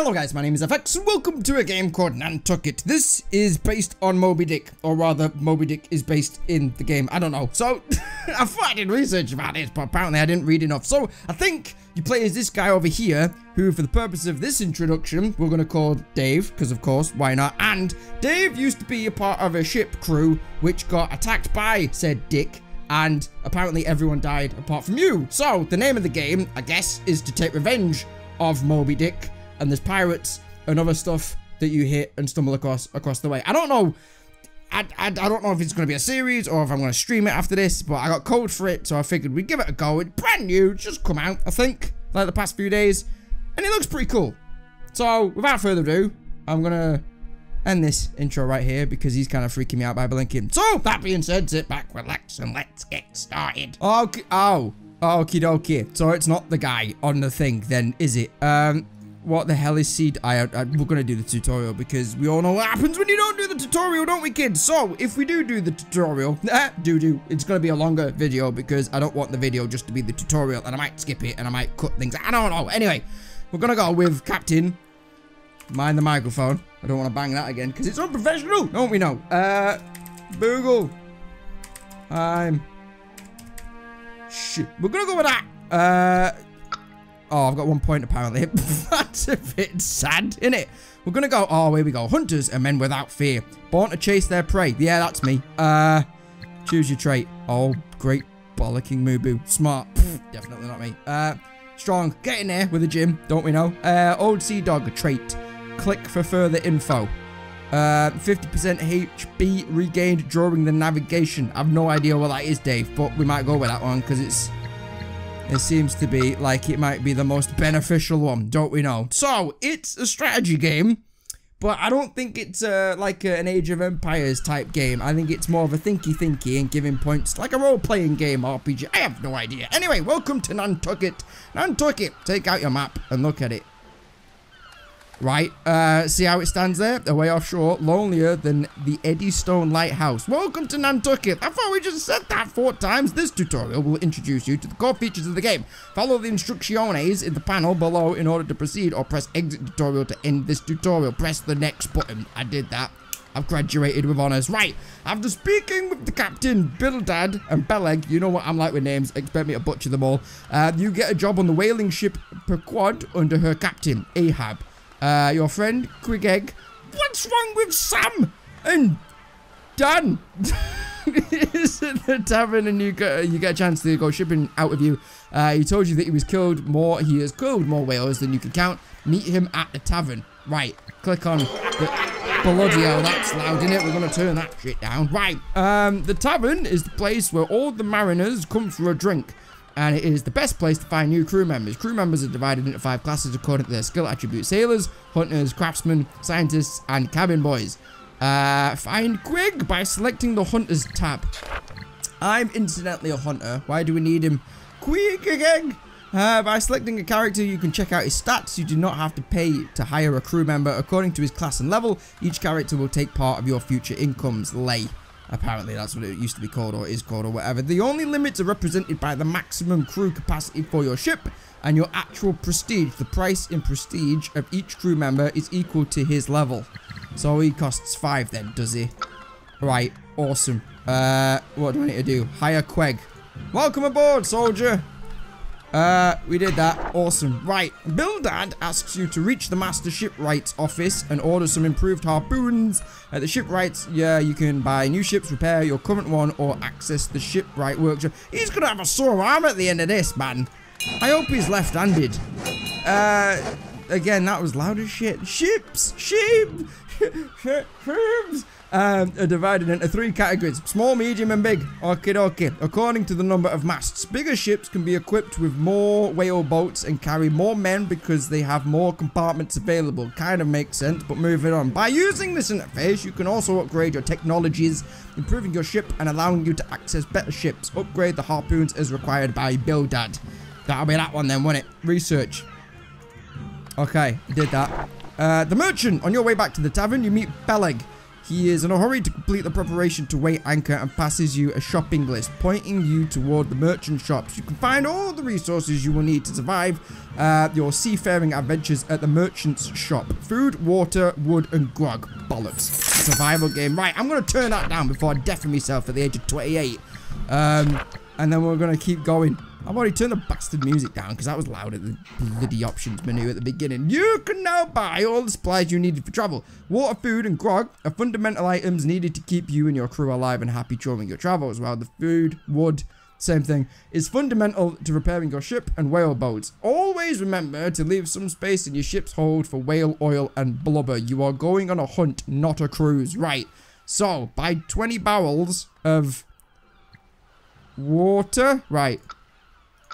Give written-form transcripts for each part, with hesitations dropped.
Hello guys, my name is FX and welcome to a game called Nantucket. This is based on Moby D'ck, or rather Moby D'ck is based in the game. I don't know. So I thought I did research about this, but apparently I didn't read enough. So I think you play as this guy over here, who for the purpose of this introduction, we're going to call Dave, because of course, why not? And Dave used to be a part of a ship crew which got attacked by said Dick. And apparently everyone died apart from you. So the name of the game, I guess, is to take revenge of Moby D'ck. And there's pirates and other stuff that you hit and stumble across the way. I don't know. I don't know if it's going to be a series or if I'm going to stream it after this, but I got code for it, so I figured we'd give it a go. It's brand new, just come out, I think, like the past few days, and it looks pretty cool. So without further ado, I'm going to end this intro right here because he's kind of freaking me out by blinking. So that being said, sit back, relax, and let's get started. Okay. Oh, okie dokie. So it's not the guy on the thing then, is it? What the hell is seed? We're gonna do the tutorial because we all know what happens when you don't do the tutorial, don't we, kids? So if we do the tutorial, it's gonna be a longer video because I don't want the video just to be the tutorial, and I might skip it and I might cut things. I don't know. Anyway, we're gonna go with Captain. Mind the microphone. I don't want to bang that again because it's unprofessional, don't we know? Boogle. Shit. We're gonna go with that. Oh, I've got 1 point apparently. That's a bit sad, isn't it? We're gonna go. Oh, here we go. Hunters and men without fear. Born to chase their prey. Yeah, that's me. Choose your trait. Oh, great bollocking moo-boo. Smart. Definitely not me. Strong. Get in there with a gym. Don't we know? Old sea dog trait. Click for further info. 50% HP regained during the navigation. I have no idea what that is, Dave, but we might go with that one because it seems to be like it might be the most beneficial one, don't we know? So, it's a strategy game, but I don't think it's like an Age of Empires type game. I think it's more of a thinky and giving points like a role-playing game RPG. I have no idea. Anyway, welcome to Nantucket. Nantucket, take out your map and look at it. Right, see how it stands there? Away offshore, lonelier than the Eddystone Lighthouse. Welcome to Nantucket. I thought we just said that 4 times. This tutorial will introduce you to the core features of the game. Follow the instrucciones in the panel below in order to proceed, or press exit tutorial to end this tutorial. Press the next button. I did that. I've graduated with honors. Right, after speaking with the captain, Bildad, and Beleg, you know what I'm like with names, expect me to butcher them all, you get a job on the whaling ship Pequod under her captain, Ahab. Your friend, Quigeg. What's wrong with Sam and Dan? Is at the tavern and you get a chance to go shipping out with you. He told you that he has killed more whales than you can count. Meet him at the tavern. Right, click on the bloody hell, that's loud, isn't it? We're gonna turn that shit down. Right, the tavern is the place where all the mariners come for a drink. And it is the best place to find new crew members. Crew members are divided into 5 classes according to their skill attributes: sailors, hunters, craftsmen, scientists, and cabin boys. Find Quig by selecting the hunters tab. I'm incidentally a hunter. Why do we need him? Quig again. By selecting a character, you can check out his stats. You do not have to pay to hire a crew member. According to his class and level, each character will take part of your future incomes. Lay. Apparently that's what it used to be called, or is called, or whatever. The only limits are represented by the maximum crew capacity for your ship and your actual prestige. The price in prestige of each crew member is equal to his level. So he costs 5 then, does he? Right, awesome. What do I need to do? Hire Queg. Welcome aboard, soldier. We did that. Awesome. Right. Bildad asks you to reach the Master Shipwright's office and order some improved harpoons. At the Shipwright's, yeah, you can buy new ships, repair your current one, or access the Shipwright workshop. He's gonna have a sore arm at the end of this, man. I hope he's left-handed. Again, that was loud as shit. Ships! Are divided into 3 categories: small, medium, and big. Okay. According to the number of masts. Bigger ships can be equipped with more whale boats and carry more men because they have more compartments available. Kind of makes sense, but moving on. By using this interface, you can also upgrade your technologies, improving your ship and allowing you to access better ships. Upgrade the harpoons as required by Bildad. That'll be that one then, won't it? Research. Okay, did that. The merchant. On your way back to the tavern, you meet Beleg. He is in a hurry to complete the preparation to weigh anchor and passes you a shopping list, pointing you toward the merchant shops. You can find all the resources you will need to survive your seafaring adventures at the merchant's shop. Food, water, wood, and grog. Bollocks. Survival game. Right, I'm going to turn that down before I deafen myself at the age of 28. And then we're going to keep going. I've already turned the bastard music down because that was loud at the bloody options menu at the beginning. You can now buy all the supplies you needed for travel. Water, food, and grog are fundamental items needed to keep you and your crew alive and happy during your travels. While the food, wood, same thing, is fundamental to repairing your ship and whale boats. Always remember to leave some space in your ship's hold for whale oil and blubber. You are going on a hunt, not a cruise. Right. So, buy 20 barrels of water. Right.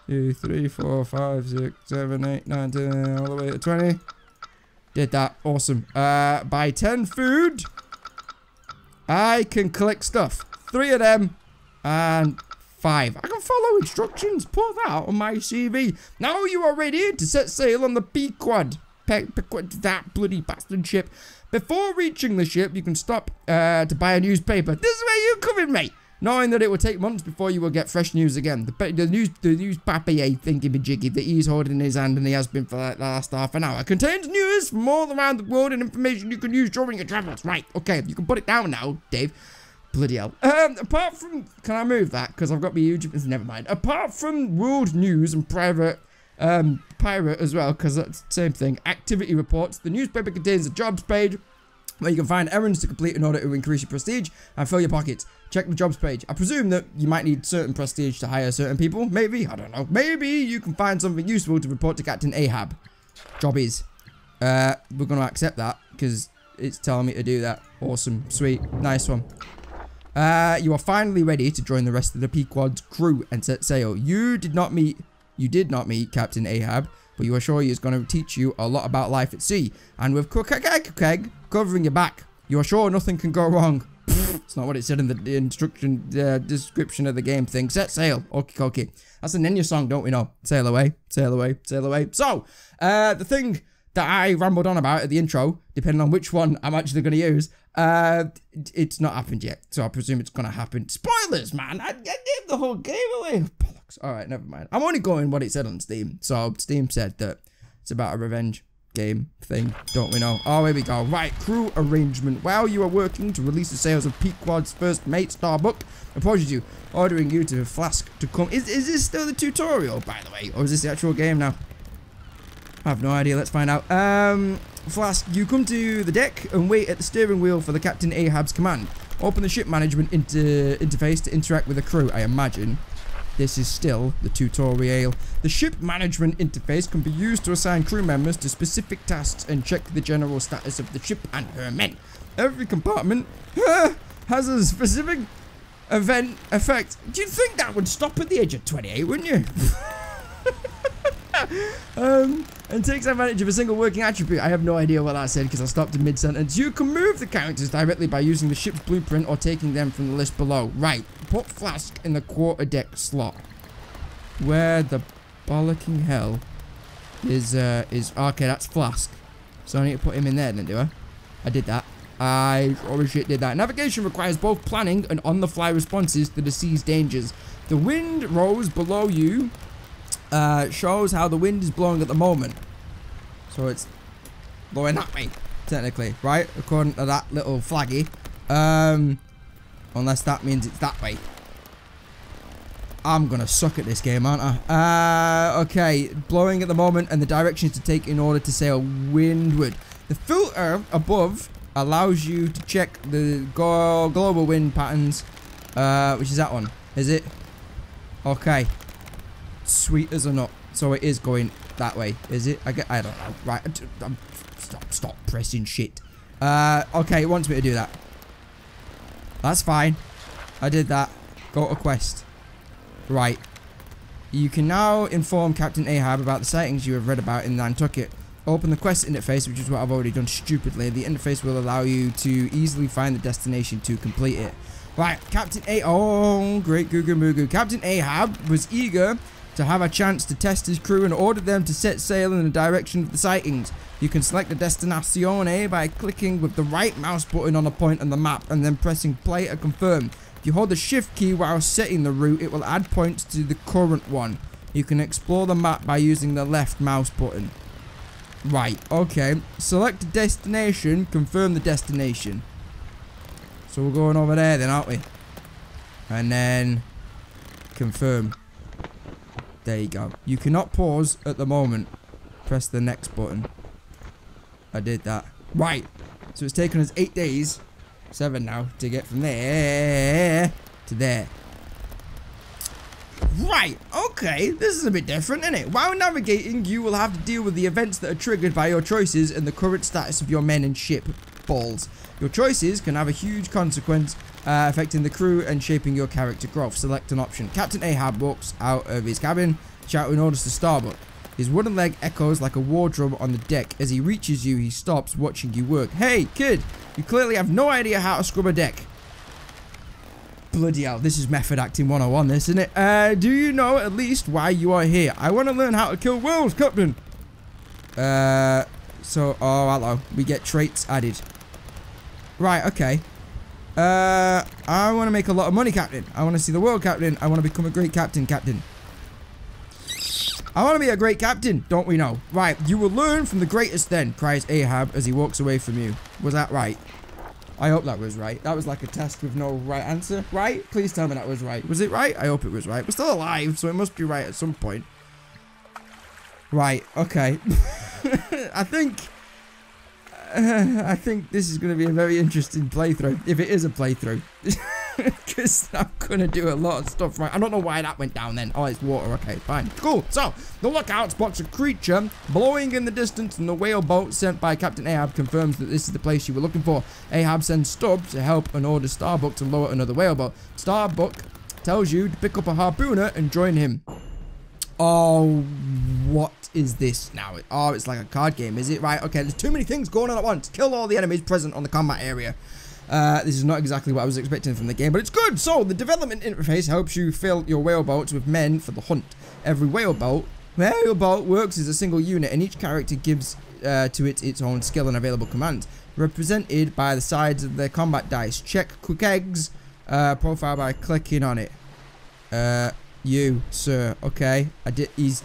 2, 3, 4, 5, 6, 7, 8, 9, 10, all the way to 20. Did that. Awesome. Buy 10 food. I can collect stuff. 3 of them. And 5. I can follow instructions. Put that on my CV. Now you are ready to set sail on the Pequod. Pequod, that bloody bastard ship. Before reaching the ship, you can stop to buy a newspaper. This is where you come in, mate. Knowing that it will take months before you will get fresh news again. The news papier thingy-majiggy that he's holding in his hand and he has been for like the last half an hour contains news from all around the world and information you can use during your travels. Right, okay, you can put it down now, Dave. Bloody hell. Apart from... Can I move that? Because I've got my YouTube... Never mind. Apart from world news and private... pirate as well, because that's the same thing. Activity reports. The newspaper contains a jobs page where you can find errands to complete in order to increase your prestige and fill your pockets. Check the jobs page. I presume that you might need certain prestige to hire certain people. Maybe. I don't know. Maybe you can find something useful to report to Captain Ahab. Job is. We're going to accept that because it's telling me to do that. Awesome. Sweet. Nice one. You are finally ready to join the rest of the Pequod's crew and set sail. You did not meet Captain Ahab, but you are sure he is going to teach you a lot about life at sea. And with Keg covering your back, you are sure nothing can go wrong. It's not what it said in the instruction description of the game thing. Set sail. Okie dokie. That's an Enya song, don't we know? Sail away, sail away, sail away. So, the thing that I rambled on about at the intro, depending on which one I'm actually going to use, it's not happened yet. So I presume it's going to happen. Spoilers, man. I gave the whole game away. Bollocks. Alright, never mind. I'm only going what it said on Steam. So Steam said that it's about a revenge game thing, don't we know? Oh, here we go. Right, crew arrangement. While you are working to release the sales of Pequod's first mate, Starbuck approaches you, ordering you to Flask to come. Is this still the tutorial, by the way? Or is this the actual game now? I have no idea. Let's find out. Flask, you come to the deck and wait at the steering wheel for the Captain Ahab's command. Open the ship management interface to interact with the crew. I imagine this is still the tutorial. The ship management interface can be used to assign crew members to specific tasks and check the general status of the ship and her men. Every compartment has a specific event effect. Do you think that would stop at the age of 28, wouldn't you? And takes advantage of a single working attribute. I have no idea what that said because I stopped in mid-sentence. You can move the characters directly by using the ship's blueprint or taking them from the list below. Right, put Flask in the quarterdeck slot. Where the bollocking hell is okay, that's Flask. So I need to put him in there then, do I? I did that. I sure shit did that. Navigation requires both planning and on-the-fly responses to the sea's dangers. The wind rose below you shows how the wind is blowing at the moment. So it's blowing that way, technically, right? According to that little flaggy. Unless that means it's that way. I'm gonna suck at this game, aren't I? Okay, blowing at the moment and the directions to take in order to sail windward. The filter above allows you to check the global wind patterns, which is that one, is it? Okay. Sweet as a nut. So it is going that way, is it? I don't know. Right. Stop pressing shit. Okay, it wants me to do that. That's fine. I did that. Go to quest. Right. You can now inform Captain Ahab about the sightings you have read about in Nantucket. Open the quest interface, which is what I've already done stupidly. The interface will allow you to easily find the destination to complete it. Right, Captain oh, great Goo Goo Moo Goo. Captain Ahab was eager to have a chance to test his crew and ordered them to set sail in the direction of the sightings. You can select a destination by clicking with the right mouse button on a point on the map and then pressing play to confirm. If you hold the shift key while setting the route, it will add points to the current one. You can explore the map by using the left mouse button. Right, okay. Select a destination, confirm the destination. So we're going over there then, aren't we? And then confirm. There you go. You cannot pause at the moment. Press the next button. I did that. Right. So it's taken us 8 days, 7 now, to get from there to there. Right, okay, this is a bit different, isn't it? While navigating, you will have to deal with the events that are triggered by your choices and the current status of your men and ship. Balls. Your choices can have a huge consequence, affecting the crew and shaping your character growth. Select an option. Captain Ahab walks out of his cabin, shouting orders to Starbuck. His wooden leg echoes like a war drum on the deck. As he reaches you, he stops, watching you work. Hey, kid, you clearly have no idea how to scrub a deck. Bloody hell, this is method acting 101, this, isn't it? Do you know at least why you are here? I want to learn how to kill whales, Captain. Oh, hello. We get traits added. Right, okay. I want to make a lot of money, Captain. I want to see the world, Captain. I want to become a great captain, Captain. I want to be a great captain, don't we know? Right, you will learn from the greatest then, cries Ahab as he walks away from you. Was that right? I hope that was right. That was like a test with no right answer. Right? Please tell me that was right. Was it right? I hope it was right. We're still alive, so it must be right at some point. Right, okay. I think this is going to be a very interesting playthrough, if it is a playthrough. Because I'm going to do a lot of stuff right. I don't know why that went down then. Oh, it's water. Okay, fine. Cool. So, the lookout spots a creature blowing in the distance, and the whale boat sent by Captain Ahab confirms that this is the place you were looking for. Ahab sends Stubb to help and orders Starbuck to lower another whale boat. Starbuck tells you to pick up a harpooner and join him. Oh, what is this now? Oh, it's like a card game, is it? Right, okay, there's too many things going on at once. Kill all the enemies present on the combat area. This is not exactly what I was expecting from the game, but it's good. So, the development interface helps you fill your whaleboats with men for the hunt. Every whaleboat works as a single unit, and each character gives to it its own skill and available commands, represented by the sides of their combat dice. Check Quick Egg's profile by clicking on it. You, sir. Okay, I did. He's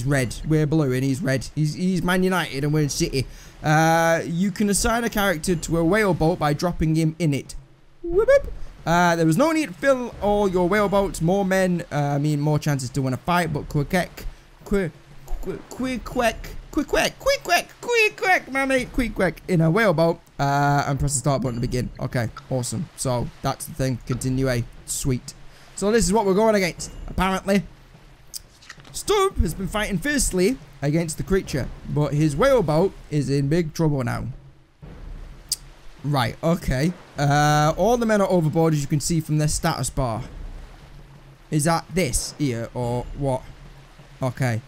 red. We're blue and he's red. He's Man United and we're in City. You can assign a character to a whaleboat by dropping him in it. There was no need to fill all your whaleboats. More men mean more chances to win a fight, but quick, my mate, quick in a whaleboat, and press the start button to begin. Okay, awesome. So that's the thing. Continue. Sweet. So this is what we're going against, apparently. Stubb has been fighting fiercely against the creature, but his whaleboat is in big trouble now. Right, okay. All the men are overboard, as you can see from their status bar. Is that this here, or what? Okay.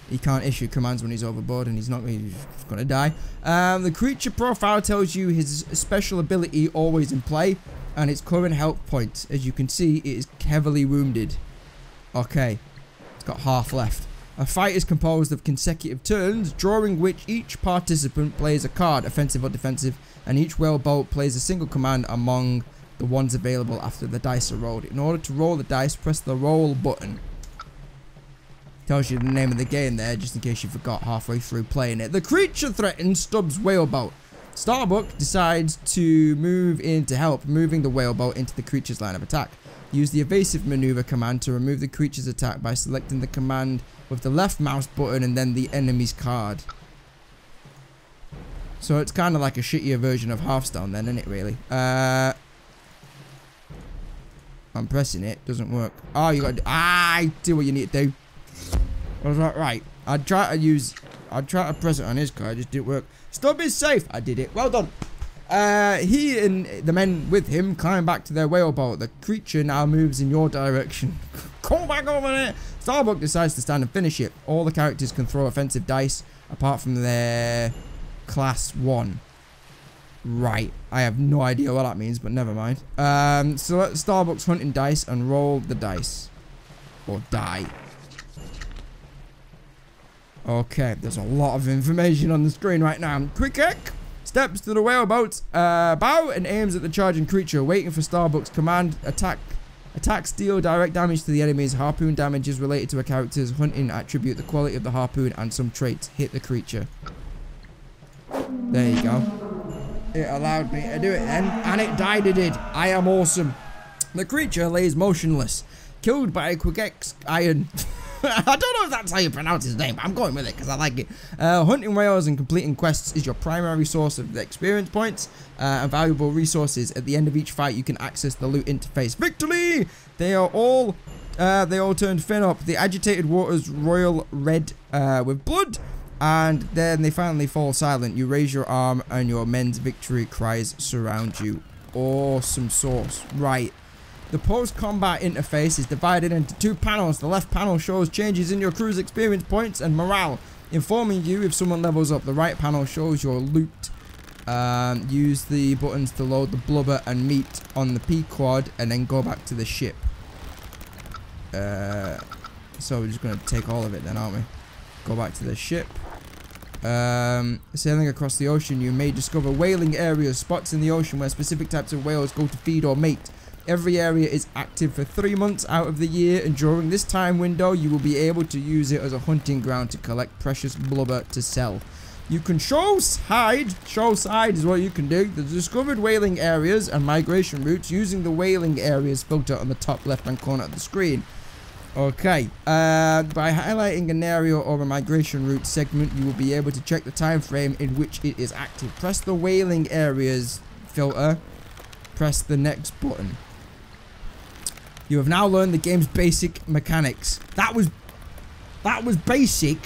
He can't issue commands when he's overboard, and he's going to die. The creature profile tells you his special ability always in play, and its current health points. As you can see, it is heavily wounded. Okay. Got half left. A fight is composed of consecutive turns, during which each participant plays a card, offensive or defensive, and each whaleboat plays a single command among the ones available after the dice are rolled. In order to roll the dice, press the roll button. Tells you the name of the game there, just in case you forgot halfway through playing it. The creature threatens Stubb's whaleboat. Starbuck decides to move in to help, moving the whaleboat into the creature's line of attack. Use the evasive maneuver command to remove the creature's attack by selecting the command with the left mouse button and then the enemy's card. So it's kind of like a shittier version of Hearthstone then, isn't it, really? I'm pressing it, doesn't work. Oh, you got to do what you need to do. Was that right? I'd try to press it on his card, it just didn't work. Stubb is safe. I did it. Well done. He and the men with him climb back to their whaleboat. The creature now moves in your direction. Come back over there. Starbuck decides to stand and finish it. All the characters can throw offensive dice apart from their class 1. Right. I have no idea what that means, but never mind. Select Starbuck's hunting dice and roll the dice. Or die. Okay, there's a lot of information on the screen right now. Quick steps to the whaleboat's bow and aims at the charging creature. Waiting for Starbuck's command. Attack, deal direct damage to the enemies. Harpoon damage is related to a character's hunting attribute, the quality of the harpoon, and some traits. Hit the creature. There you go. It allowed me to do it then, and it died. It did. I am awesome. The creature lays motionless, killed by a Quebec iron. I don't know if that's how you pronounce his name, but I'm going with it because I like it. Hunting whales and completing quests is your primary source of experience points and valuable resources. At the end of each fight, you can access the loot interface. Victory! They all turned fin up. The agitated waters royal red with blood, and then they finally fall silent. You raise your arm, and your men's victory cries surround you. Awesome sauce. Right. The post-combat interface is divided into 2 panels. The left panel shows changes in your crew's experience points and morale, informing you if someone levels up. The right panel shows your loot. Use the buttons to load the blubber and meat on the Pequod, and then go back to the ship. So we're just going to take all of it then, aren't we? Go back to the ship. Sailing across the ocean, you may discover whaling areas, spots in the ocean where specific types of whales go to feed or mate. Every area is active for 3 months out of the year, and during this time window, you will be able to use it as a hunting ground to collect precious blubber to sell. You can show side is what you can do. The discovered whaling areas and migration routes using the whaling areas filter on the top left-hand corner of the screen. Okay, by highlighting an area or a migration route segment, you will be able to check the time frame in which it is active. Press the whaling areas filter. Press the next button. You have now learned the game's basic mechanics. That was basic.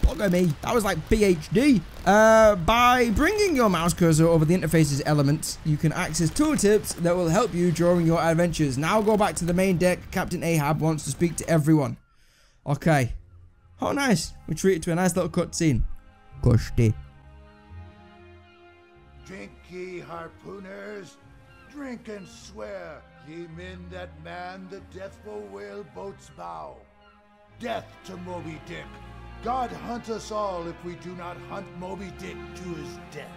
Bugger me. That was like PhD. By bringing your mouse cursor over the interface's elements, you can access tooltips that will help you during your adventures. Now go back to the main deck. Captain Ahab wants to speak to everyone. Okay. Oh, nice. We're treated to a nice little cutscene. Gusty. Drink ye, harpooners. Drink and swear, ye men that man the deathful whaleboat's bow. Death to Moby D'ck. God hunt us all if we do not hunt Moby D'ck to his death.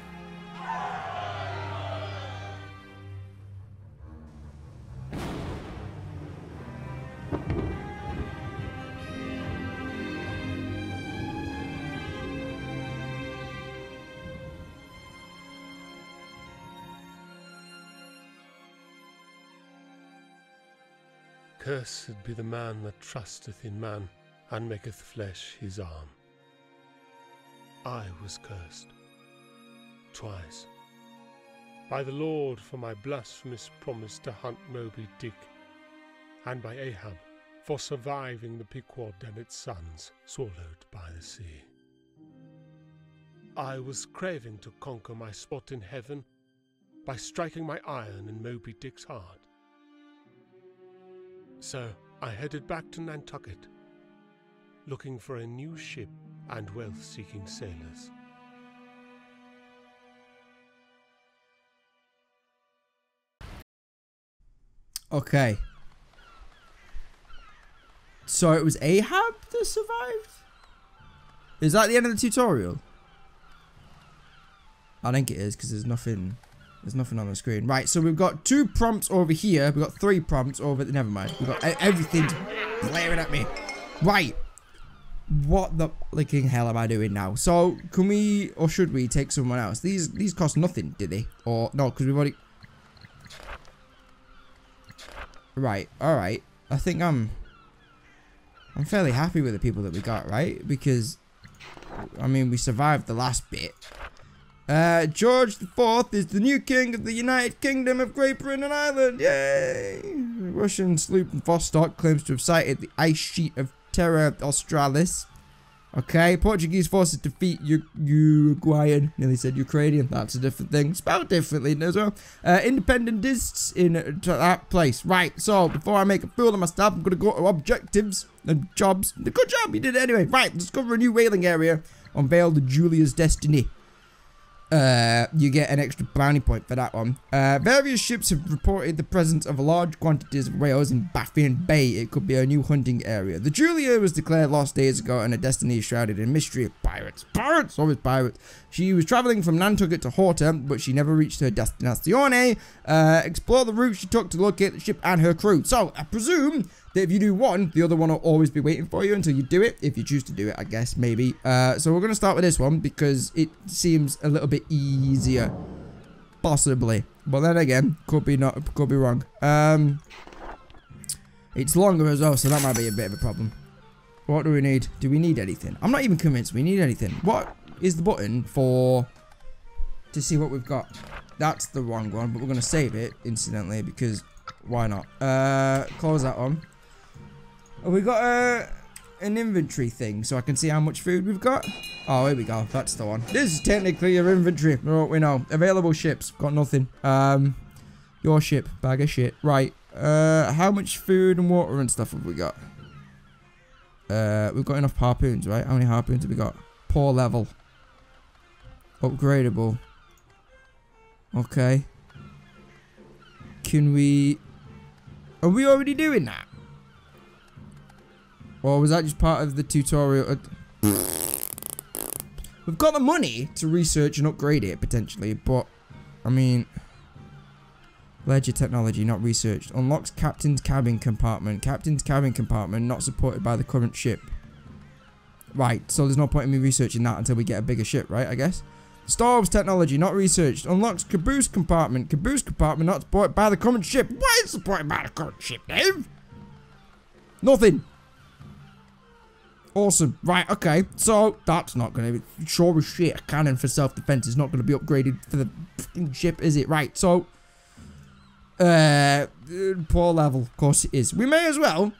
Cursed be the man that trusteth in man, and maketh flesh his arm. I was cursed twice by the Lord for my blasphemous promise to hunt Moby D'ck, and by Ahab for surviving the Pequod and its sons swallowed by the sea. I was craving to conquer my spot in heaven by striking my iron in Moby D'ck's heart. So I headed back to Nantucket, looking for a new ship and wealth-seeking sailors. Okay. So it was Ahab that survived? Is that the end of the tutorial? I think it is, because there's nothing on the screen. Right, so we've got 2 prompts over here. We've got 3 prompts over... Never mind. We've got everything glaring at me. Right. What the flicking hell am I doing now? So, can we, or should we, take someone else? These cost nothing, did they? Or, no, because we've already... Right, alright. I think I'm fairly happy with the people that we got, right? Because, I mean, we survived the last bit. George IV is the new king of the United Kingdom of Great Britain and Ireland. Yay! The Russian sloop Vostok claims to have sighted the ice sheet of Terra Australis. Okay, Portuguese forces defeat Uruguayan. Nearly said Ukrainian. That's a different thing. Spelled differently as well. Independentists in that place. Right, so before I make a fool of myself, I'm going to go to objectives and jobs. Good job, you did it anyway. Right, discover a new whaling area. Unveil the Julia's destiny. you get an extra bounty point for that one. Various ships have reported the presence of large quantities of whales in Baffian Bay. It could be a new hunting area. The Julia was declared lost days ago, and her destiny is shrouded in mystery. Pirates. Pirates! Always pirates. She was traveling from Nantucket to Horta, but she never reached her destination. Explore the route she took to locate the ship and her crew. So, I presume that if you do one, the other one will always be waiting for you until you do it. If you choose to do it, I guess, maybe. So we're going to start with this one because it seems a little bit easier. Possibly. But then again, could be wrong. It's longer as well, so that might be a bit of a problem. What do we need? Do we need anything? I'm not even convinced we need anything. What is the button for to see what we've got? That's the wrong one, but we're going to save it incidentally because why not? Close that one. Have we got an inventory thing so I can see how much food we've got? Oh, here we go. That's the one. This is technically your inventory. What we know. Available ships. Got nothing. Your ship. Bag of shit. Right. How much food and water and stuff have we got? We've got enough harpoons, right? How many harpoons have we got? Poor level. Upgradable. Okay. Can we... Are we already doing that? Or was that just part of the tutorial? We've got the money to research and upgrade it, potentially, but, I mean... Ledger technology, not researched. Unlocks captain's cabin compartment. Captain's cabin compartment, not supported by the current ship. Right, so there's no point in me researching that until we get a bigger ship, right, I guess? Stores technology, not researched. Unlocks caboose compartment. Caboose compartment, not supported by the current ship. Why is supported by the current ship, Dave? Nothing. Awesome. Right, okay. So, that's not going to be... Sure as shit, a cannon for self-defense is not going to be upgraded for the fucking ship, is it? Right, so... poor level. Of course it is. We may as well...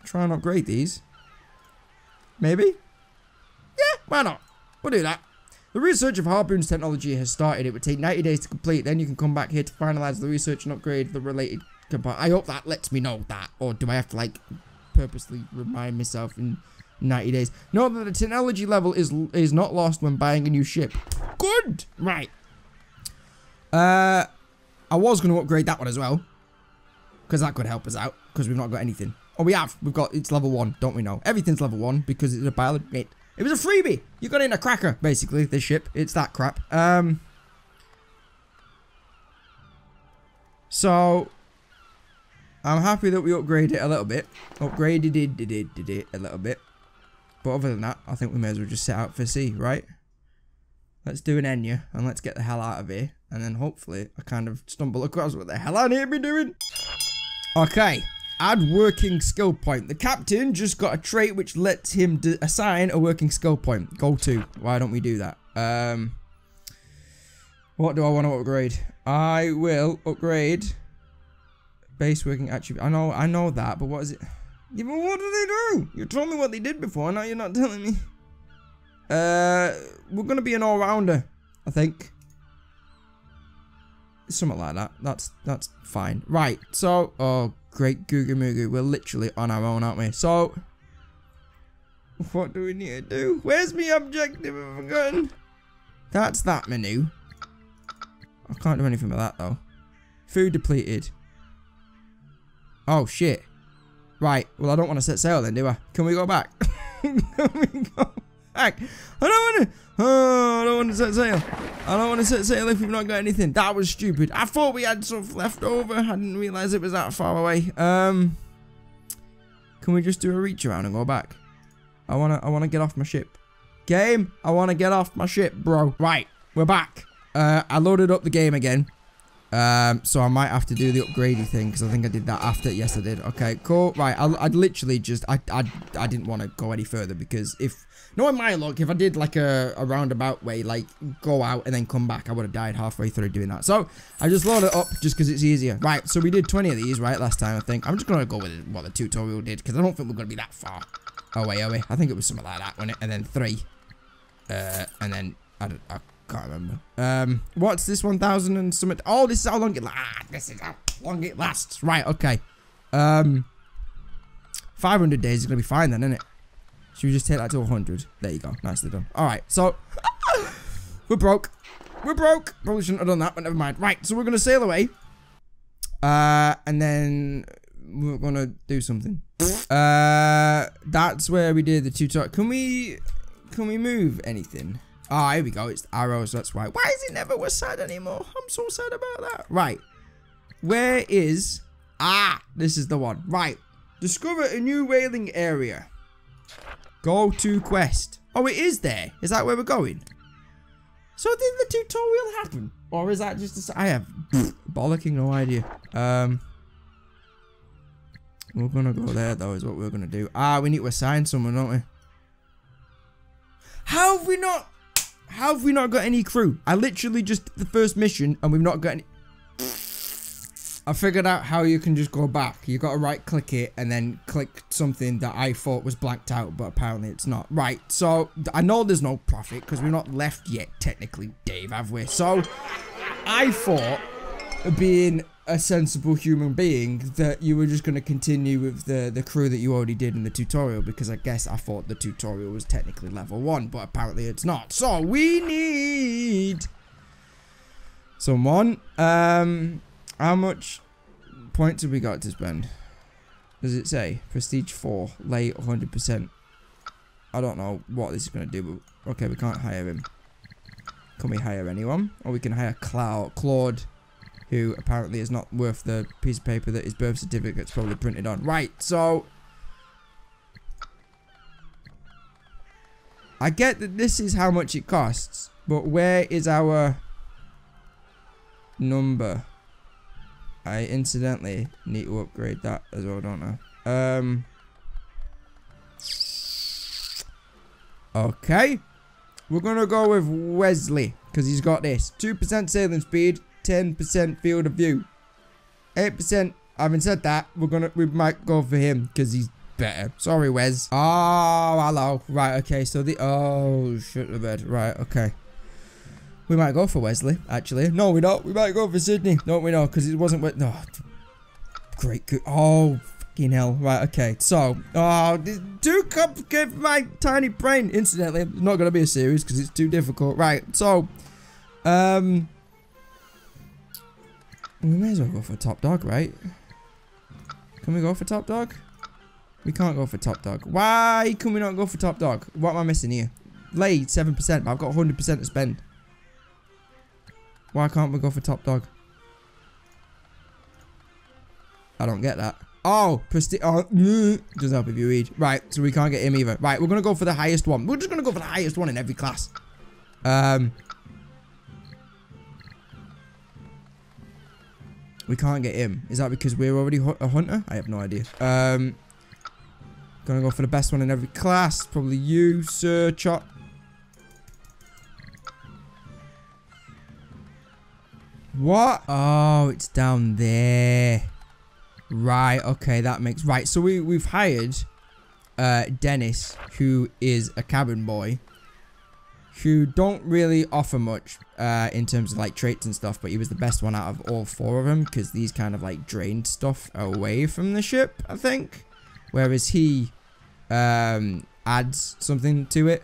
try and upgrade these. Maybe? Yeah, why not? We'll do that. The research of Harpoon's technology has started. It would take 90 days to complete. Then you can come back here to finalize the research and upgrade the related compartment. I hope that lets me know that. Or do I have to, like... purposely remind myself in 90 days. Note that the technology level is not lost when buying a new ship. Good! Right. I was going to upgrade that one as well. Because that could help us out. Because we've not got anything. Oh, we have. We've got, it's level 1, don't we know? Everything's level 1 because it's a pilot. It was a freebie. You got in a cracker, basically, this ship. It's that crap. So... I'm happy that we upgraded it a little bit. Upgraded it a little bit. But other than that, I think we may as well just set out for sea, right? Let's do an Enya and let's get the hell out of here. And then hopefully I kind of stumble across what the hell I need to be doing. Okay. Add working skill point. The captain just got a trait which lets him assign a working skill point. Go to. Why don't we do that? What do I want to upgrade? I will upgrade... Base working attribute. I know that, but what is it? Yeah, but what do they do? You told me what they did before, now you're not telling me. We're gonna be an all-rounder, I think. Something like that. That's fine. Right, so oh great Googa Mooga. We're literally on our own, aren't we? So what do we need to do? Where's my objective? I've forgotten. That's that menu. I can't do anything with that though. Food depleted. Oh, shit. Right. Well, I don't want to set sail then, do I? Can we go back? Can we go back? I don't want to set sail. I don't want to set sail if we've not got anything. That was stupid. I thought we had stuff left over. I didn't realise it was that far away. Can we just do a reach around and go back? I wanna get off my ship. Game, I wanna get off my ship, bro. Right. We're back. I loaded up the game again. So I might have to do the upgrading thing because I think I did that after. Yes, I did. Okay, cool. Right, I'd literally just I didn't want to go any further because if knowing my luck, if I did like a roundabout way, like go out and then come back, I would have died halfway through doing that. So I just load it up just because it's easier. Right, so we did 20 of these right last time. I think I'm just gonna go with what the tutorial did because I don't think we're gonna be that far away, are we? I think it was something like that, wasn't it? And then 3, and then I can't remember. What's this 1,000 and something? Oh, this is how long it lasts. Ah, this is how long it lasts. Right, okay. 500 days is gonna be fine then, isn't it? Should we just take that to 100? There you go. Nicely done. All right, so We're broke. We're broke. Probably shouldn't have done that, but never mind. Right, so we're going to sail away. And then we're going to do something. That's where we did the tutorial. Can we move anything? Oh, here we go. It's arrows. That's why. Why is it never was sad anymore? I'm so sad about that. Right. Where is... Ah, this is the one. Right. Discover a new whaling area. Go to quest. Oh, it is there. Is that where we're going? So did the tutorial happen? Or is that just a... I have bollocking no idea. We're gonna go there though, is what we're gonna do. Ah, we need to assign someone, don't we? How have we not got any crew? I literally just did the first mission and we've not got any... I figured out how you can just go back. You got to right click it and then click something that I thought was blanked out, but apparently it's not. Right, so I know there's no profit because we're not left yet, technically, Dave, have we? So I thought, being a sensible human being, that you were just going to continue with the crew that you already did in the tutorial, because I guess I thought the tutorial was technically level 1, but apparently it's not. So we need someone. How much points have we got to spend? Does it say? Prestige 4, late 100%. I don't know what this is going to do, but okay, we can't hire him. Can we hire anyone? Or we can hire Claude, who apparently is not worth the piece of paper that his birth certificate's probably printed on. Right, so... I get that this is how much it costs, but where is our number? I incidentally need to upgrade that as well, don't I? Okay. We're gonna go with Wesley, because he's got this. 2% sailing speed, 10% field of view. 8%, having said that, we might go for him, because he's better. Sorry, Wes. Oh, hello. Right, okay, so oh, shit the bed. Right, okay. We might go for Wesley, actually. No, we don't. We might go for Sydney. Don't we know? Because it wasn't... No. Great. Oh, fucking hell. Right, okay. So, this is too complicated for my tiny brain. Incidentally, it's not going to be a series because it's too difficult. Right, so... we may as well go for Top Dog, right? Can we go for Top Dog? We can't go for Top Dog. Why can we not go for Top Dog? What am I missing here? Lay 7%, but I've got 100% to spend. Why can't we go for Top Dog? I don't get that. Oh, prestige. Oh, doesn't help if you read. Right, so we can't get him either. Right, we're going to go for the highest one. We're just going to go for the highest one in every class. We can't get him. Is that because we're already a hunter? I have no idea. Gonna go for the best one in every class. Probably you, Sir Chop. What? Oh, it's down there. Right, okay, that makes... Right, so we've hired Dennis, who is a cabin boy, who don't really offer much in terms of, like, traits and stuff, but he was the best one out of all 4 of them, because these kind of, like, drained stuff away from the ship, I think. Whereas he adds something to it.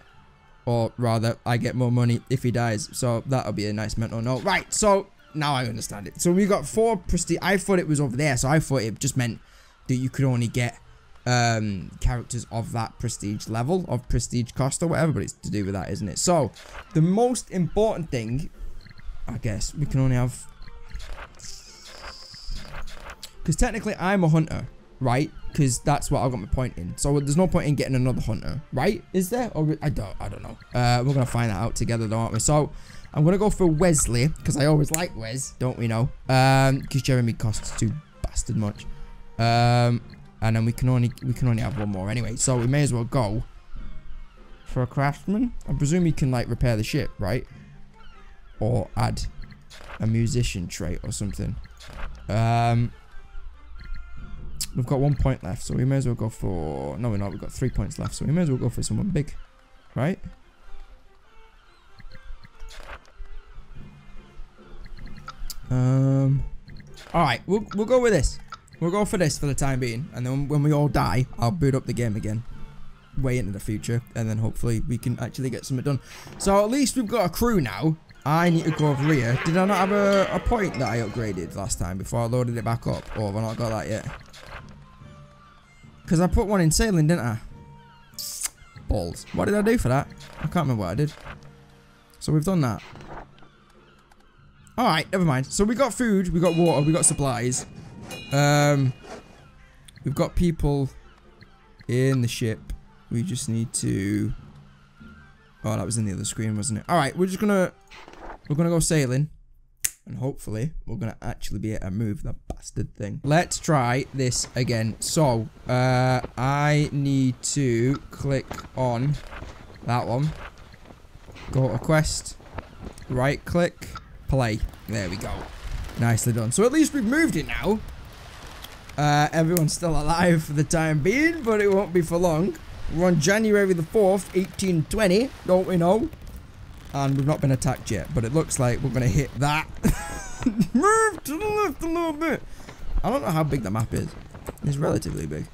Or rather, I get more money if he dies. So that'll be a nice mental note. Right, so... Now I understand it. So we got 4 prestige. I thought it was over there, so I thought it just meant that you could only get characters of that prestige level, of prestige cost or whatever, but it's to do with that, isn't it? So the most important thing, I guess, we can only have... Because technically I'm a hunter, right? Because that's what I got my point in. So there's no point in getting another hunter, right? Is there? Or I don't know. We're going to find that out together though, aren't we? So... I'm going to go for Wesley, because I always like Wes, don't we know? Because Jeremy costs too bastard much. And then we can only have one more anyway. So we may as well go for a craftsman. I presume he can, like, repair the ship, right? Or add a musician trait or something. We've got 1 point left, so we may as well go for... No, we're not. We've got 3 points left, so we may as well go for someone big, right? Alright, we'll go with this. We'll go for this for the time being. And then when we all die, I'll boot up the game again. way into the future, and then hopefully we can actually get something done. So at least we've got a crew now. I need to go over here. Did I not have a point that I upgraded last time before I loaded it back up? Or have I not got that yet? Because I put one in sailing, didn't I? Balls. What did I do for that? I can't remember what I did. So we've done that. Alright, never mind. So we got food, we got water, we got supplies. We've got people in the ship. We just need to... Oh, that was in the other screen, wasn't it? Alright, we're gonna go sailing. And hopefully, we're gonna actually be able to move that bastard thing. Let's try this again. So, I need to click on that one. Go to quest. Right click. Play. There we go. Nicely done. So at least we've moved it now. Everyone's still alive for the time being, but it won't be for long. We're on January the 4th, 1820, don't we know? And we've not been attacked yet, but it looks like we're going to hit that. Move to the left a little bit. I don't know how big the map is. It's relatively big.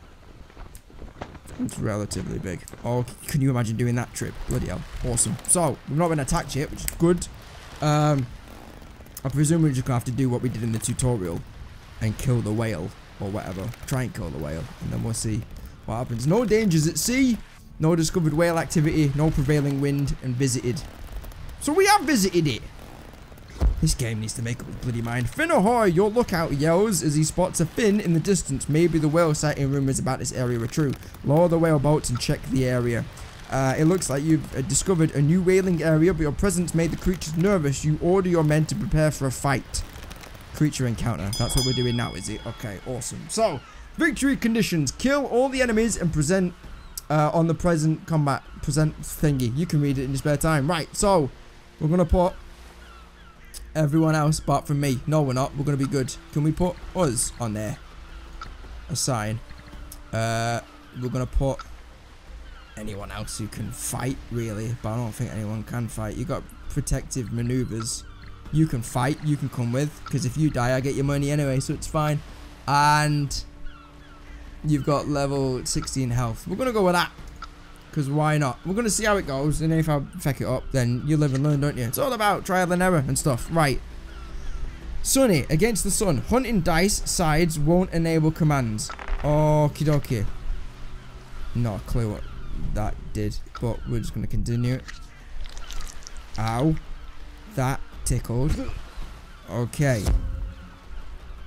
It's relatively big. Oh, can you imagine doing that trip? Bloody hell. Awesome. So, we've not been attacked yet, which is good. I presume we're just going to have to do what we did in the tutorial and kill the whale or whatever. Try and kill the whale, and then we'll see what happens. No dangers at sea, no discovered whale activity, no prevailing wind, and visited. So we have visited it. This game needs to make up its bloody mind. Fin ahoy, your lookout yells as he spots a fin in the distance. Maybe the whale sighting rumors about this area are true. Lower the whale boats and check the area. It looks like you've discovered a new whaling area, but your presence made the creatures nervous. You order your men to prepare for a fight. Creature encounter. That's what we're doing now, is it? Okay, awesome. So, victory conditions. Kill all the enemies and present on the present combat. Present thingy. You can read it in your spare time. Right, so, we're going to put everyone else apart from me. No, we're not. We're going to be good. Can we put us on there? A sign. We're going to put anyone else who can fight, really. But I don't think anyone can fight. You got protective maneuvers. You can fight. You can come with. Because if you die, I get your money anyway. So it's fine. And you've got level 16 health. We're going to go with that. Because why not? We're going to see how it goes. And if I feck it up, then you live and learn, don't you? It's all about trial and error and stuff. Right. Sunny. Against the sun. Hunting dice sides won't enable commands. Okie dokie. Not a clue what that did. But we're just going to continue. Ow. That tickled. Okay.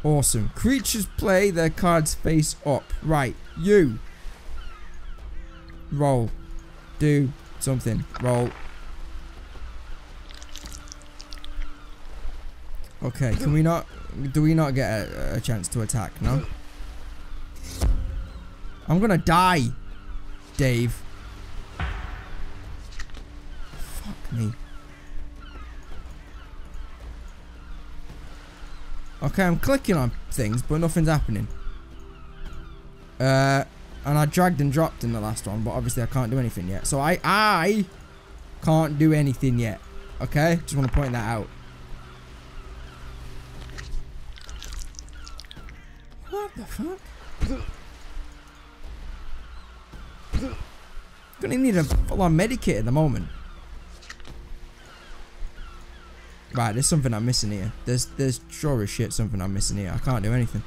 Awesome. Creatures play their cards face up. Right. You. Roll. Do something. Roll. Okay, can we not... Do we not get a chance to attack? No? I'm gonna die, Dave. Fuck me. Okay, I'm clicking on things, but nothing's happening. And I dragged and dropped in the last one, but obviously I can't do anything yet. So I can't do anything yet. Okay? Just want to point that out. What the fuck? Gonna need a full-on medikit at the moment. Right, there's something I'm missing here. There's sure as shit something I'm missing here. I can't do anything.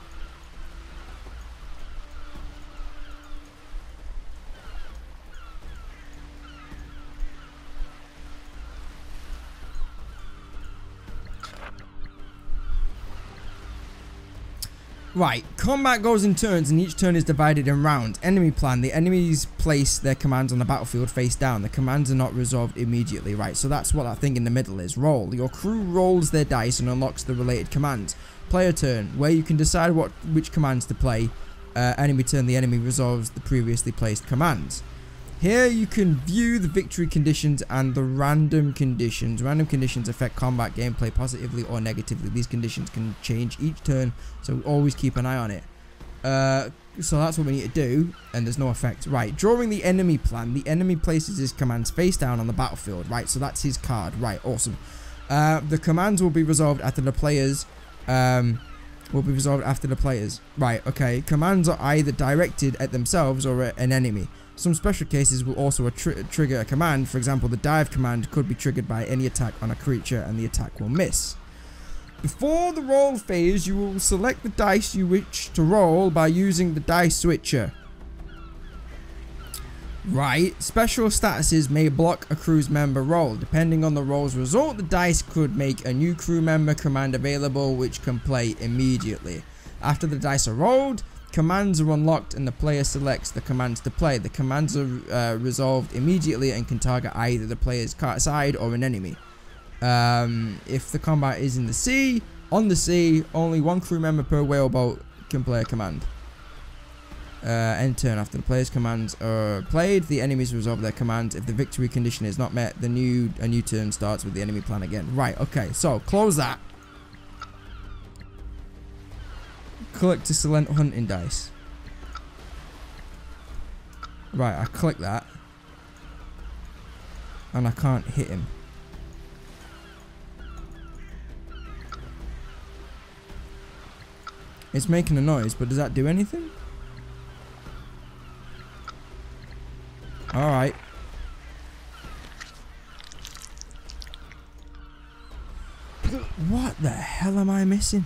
Right, combat goes in turns and each turn is divided in rounds. Enemy plan. The enemies place their commands on the battlefield face down. The commands are not resolved immediately. Right, so that's what that thing in the middle is. Roll. Your crew rolls their dice and unlocks the related commands. Player turn, where you can decide which commands to play. Enemy turn, the enemy resolves the previously placed commands. Here you can view the victory conditions and the random conditions. Random conditions affect combat gameplay positively or negatively. These conditions can change each turn, so always keep an eye on it. So that's what we need to do, and there's no effect. Right, drawing the enemy plan. The enemy places his commands face down on the battlefield. Right, so that's his card. Right, awesome. The commands will be resolved after the players will be resolved after the players. Right, okay. Commands are either directed at themselves or at an enemy. Some special cases will also trigger a command. For example, the dive command could be triggered by any attack on a creature and the attack will miss. Before the roll phase, you will select the dice you wish to roll by using the dice switcher. Right, special statuses may block a crew's member roll. Depending on the roll's result, the dice could make a new crew member command available which can play immediately. After the dice are rolled, commands are unlocked and the player selects the commands to play. The commands are resolved immediately and can target either the player's side or an enemy. If the combat is in the sea, on the sea, only one crew member per whaleboat can play a command. End turn. After the player's commands are played, the enemies resolve their commands. If the victory condition is not met, a new turn starts with the enemy plan again. Right, okay, so close that. Click to select hunting dice. Right, I click that. And I can't hit him. It's making a noise, but does that do anything? Alright. What the hell am I missing?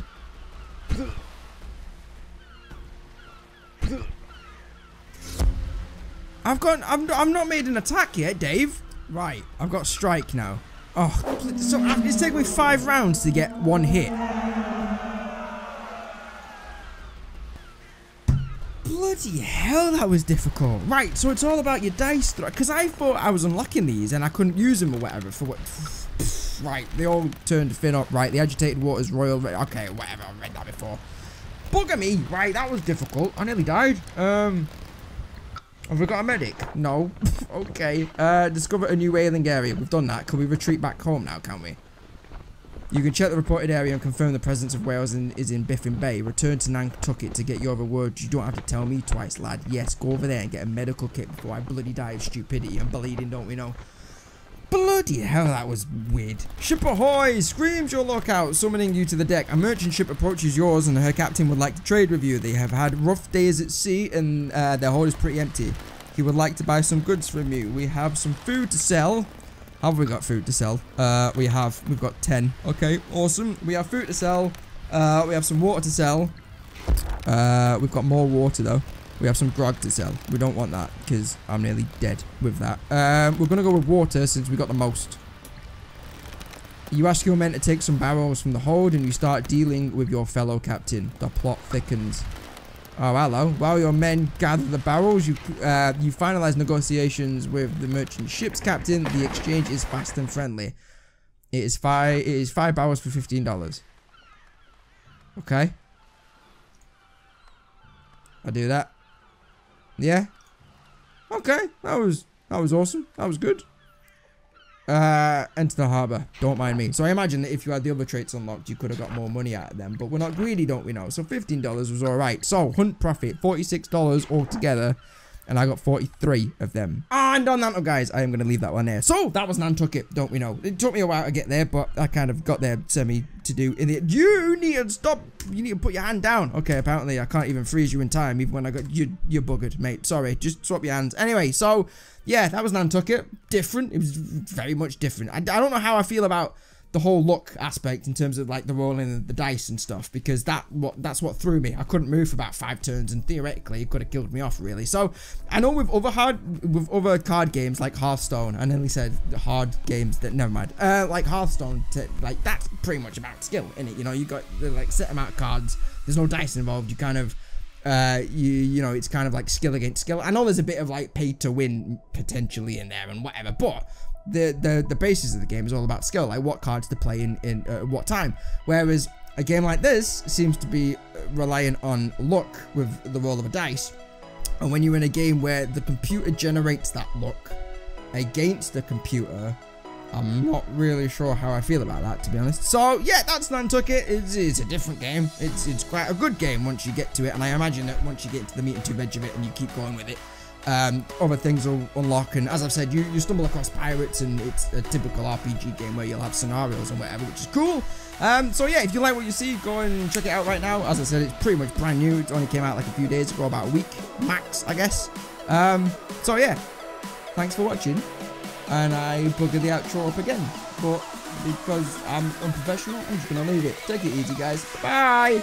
I'm not made an attack yet, Dave. Right, I've got strike now. Oh, so it's taken me 5 rounds to get 1 hit. Bloody hell, that was difficult. Right, so it's all about your dice throw. Because I thought I was unlocking these and I couldn't use them or whatever. For what? Right, they all turned fin up. Right, the agitated waters, royal. Okay, whatever. I've read that before. Bugger me. Right, that was difficult. I nearly died. Have we got a medic? No. Okay. Discover a new whaling area. We've done that. Can we retreat back home now, can't we? You can check the reported area and confirm the presence of whales is in Biffin Bay. Return to Nantucket to get your rewards. You don't have to tell me twice, lad. Yes, go over there and get a medical kit before I bloody die of stupidity and bleeding, don't we know? Bloody hell, that was weird. Ship ahoy! Screams your lookout, summoning you to the deck. A merchant ship approaches yours and her captain would like to trade with you. They have had rough days at sea and their hold is pretty empty. He would like to buy some goods from you. We have some food to sell. Have we got food to sell? We've got 10. Okay, awesome. We have food to sell. We have some water to sell. We've got more water though. We have some grog to sell. We don't want that because I'm nearly dead with that. We're gonna go with water since we got the most. You ask your men to take some barrels from the hold and you start dealing with your fellow captain. The plot thickens. Oh, hello. While your men gather the barrels, you finalize negotiations with the merchant ship's captain. The exchange is fast and friendly. It is 5 barrels for $15. Okay. I do that. Yeah. Okay. That was awesome. That was good. Enter the harbour. Don't mind me. So I imagine that if you had the other traits unlocked, you could have got more money out of them. But we're not greedy, don't we know? So $15 was alright. So, hunt profit. $46 altogether. And I got 43 of them. And on that note, guys, I am going to leave that one there. So, that was Nantucket, don't we know? It took me a while to get there, but I kind of got there to do in it. You need to stop. You need to put your hand down. Okay, apparently I can't even freeze you in time, even when I got you. You're buggered, mate. Sorry, just swap your hands. Anyway, so yeah, that was Nantucket. Different. It was very much different. I don't know how I feel about the whole luck aspect in terms of like the rolling the dice and stuff, because that's what threw me. I couldn't move for about 5 turns and theoretically it could have killed me off really. So I know with other card games like Hearthstone, I nearly said hard games that never mind. Like Hearthstone, like that's pretty much about skill, innit? You know, you got like set amount of cards. There's no dice involved. You kind of you know, it's kind of like skill against skill. I know there's a bit of like pay to win potentially in there and whatever, but the basis of the game is all about skill, like what cards to play in what time. Whereas a game like this seems to be reliant on luck with the roll of a dice. And when you're in a game where the computer generates that luck against the computer, I'm not really sure how I feel about that, to be honest. So yeah, that's Nantucket. It's a different game. It's quite a good game once you get to it, and I imagine that once you get into the meat and two veg of it and you keep going with it, other things will unlock, and as I've said, you stumble across pirates, and it's a typical RPG game where you'll have scenarios and whatever, which is cool. So yeah, if you like what you see, go and check it out right now. As I said, it's pretty much brand new. It only came out like a few days ago, about a week max, I guess. So yeah, thanks for watching, and I buggered the outro up again, but because I'm unprofessional, I'm just gonna leave it. Take it easy, guys. Bye.